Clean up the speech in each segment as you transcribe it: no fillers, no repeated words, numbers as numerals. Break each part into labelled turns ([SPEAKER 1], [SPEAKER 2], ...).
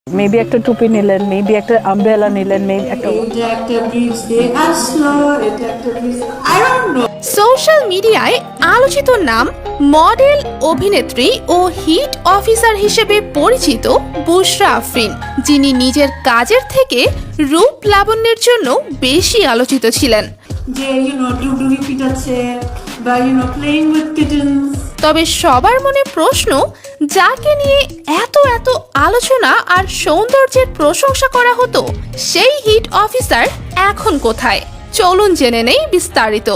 [SPEAKER 1] Maybe একটা টুপি নিলেন, মেবি একটা আমব্রেলা নিলেন, মেবি একটা
[SPEAKER 2] সোশ্যাল মিডিয়ায় আলোচিত নাম মডেল, অভিনেত্রী ও হিট অফিসার হিসেবে পরিচিত বুশরা আফরিন, যিনি নিজের কাজের থেকে রূপ লাবণ্যের জন্য বেশি আলোচিত ছিলেন।
[SPEAKER 3] যে ডুগডুগি পিটাচ্ছে বা প্লেইং উইথ কিটেনস।
[SPEAKER 2] তবে সবার মনে প্রশ্ন, যাকে নিয়ে এত আলোচনা আর সৌন্দর্যের প্রশংসা করা হতো, সেই হিট অফিসার এখন কোথায়? চলুন জেনে নেই বিস্তারিত।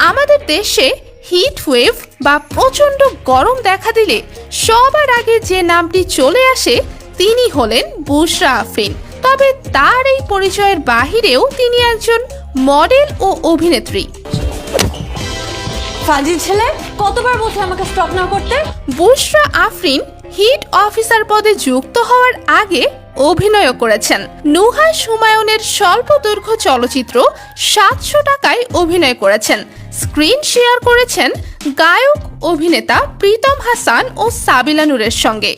[SPEAKER 2] আমাদের দেশে হিট ওয়েভ বা প্রচণ্ড গরম দেখা দিলে সবার আগে যে নামটি চলে আসে তিনি হলেন বুশরা আফরিন। তবে তার এই পরিচয়ের বাহিরেও তিনি একজন মডেল ও অভিনেত্রী।
[SPEAKER 4] ফাজিল ছেলে, কতবার বলছে আমাকে স্টপ না করতে?
[SPEAKER 2] বুশরা আফরিন হিট অফিসার পদে যুক্ত হওয়ার আগে অভিনয় করেছেন। নুহাস হুমায়ুনের স্বল্প দৈর্ঘ্য চলচ্চিত্র ৭০০ টাকায় অভিনয় করেছেন। স্ক্রিন শেয়ার করেছেন গায়ক অভিনেতা প্রীতম হাসান ও সাবিলা নূরের সঙ্গে।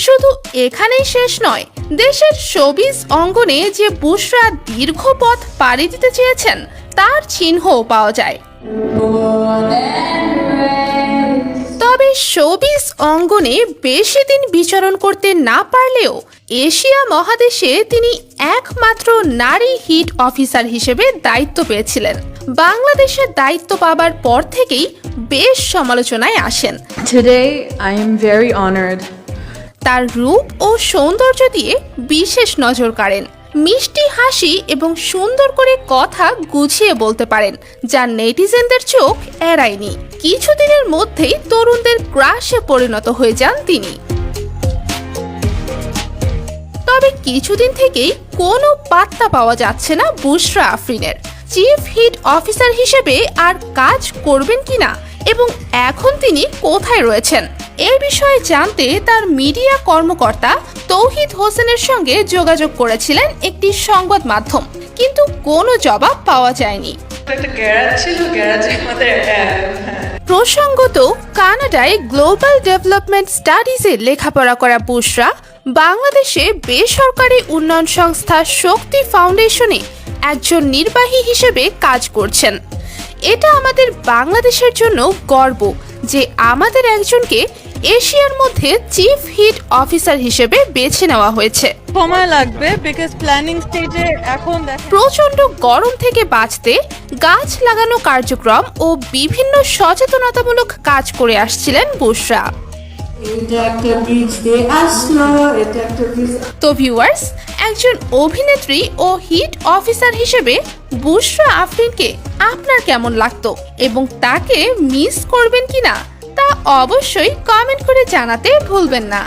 [SPEAKER 2] শুধু এখানেই শেষ নয়, দেশের শোবিজ অঙ্গনে যে বুশরা দীর্ঘ পথ পাড়ি দিতে চেয়েছেন তার চিহ্নও পাওয়া যায়। তবে শোবিজ অঙ্গনে বেশি দিন বিচরণ করতে না পারলেও এশিয়া মহাদেশে তিনি একমাত্র নারী হিট অফিসার হিসেবে দায়িত্ব পেয়েছিলেন। বাংলাদেশে দায়িত্ব পাবার পর থেকেই বেশ সমালোচনায় আসেন।
[SPEAKER 4] Today I am very honored.
[SPEAKER 2] তার রূপ ও সৌন্দর্য দিয়ে বিশেষ নজর কাড়েন। মিষ্টি হাসি এবং সুন্দর করে কথা গুছিয়ে বলতে পারেন, যা নেটিজেনদের চোখ এড়ায়নি। কিছুদিনের মধ্যেই তরুণদের ক্রাশে পরিণত হয়ে যান তিনি। তবে কিছুদিন থেকেই কোনো পাত্তা পাওয়া যাচ্ছে না বুশরা আফরিনের। চিফ হিট অফিসার হিসেবে আর কাজ করবেন কিনা এবং এখন তিনি কোথায় রয়েছেন, এই বিষয়ে জানতে তার মিডিয়া কর্মকর্তা তৌহিদ হোসেনের সঙ্গে যোগাযোগ করেছিলেন একটি সংবাদ মাধ্যম, কিন্তু কোনো জবাব পাওয়া যায়নি। প্রসঙ্গত, কানাডায় গ্লোবাল ডেভেলপমেন্ট স্টাডিজে লেখাপড়া করা বুশরা বাংলাদেশে বেসরকারি উন্নয়ন সংস্থা শক্তি ফাউন্ডেশনে একজন নির্বাহী হিসেবে কাজ করছেন। এটা আমাদের বাংলাদেশের জন্য গর্ব যে আমাদের একজনকে এশিয়ার মধ্যে চিফ হিট অফিসার হিসেবে বেছে নেওয়া হয়েছে।
[SPEAKER 4] সময় লাগবে বিকজ প্ল্যানিং স্টেজে এখন
[SPEAKER 2] প্রচন্ড গরম থেকে বাঁচতে গাছ লাগানো কার্যক্রম ও বিভিন্ন সচেতনতামূলক কাজ করে আসছিলেন বুশরা। তো ভিউয়ার্স, একজন অভিনেত্রী ও হিট অফিসার হিসেবে বুশরা আফরিনকে আপনার কেমন লাগতো এবং তাকে মিস করবেন কিনা তা অবশ্যই কমেন্ট করে জানাতে ভুলবেন না।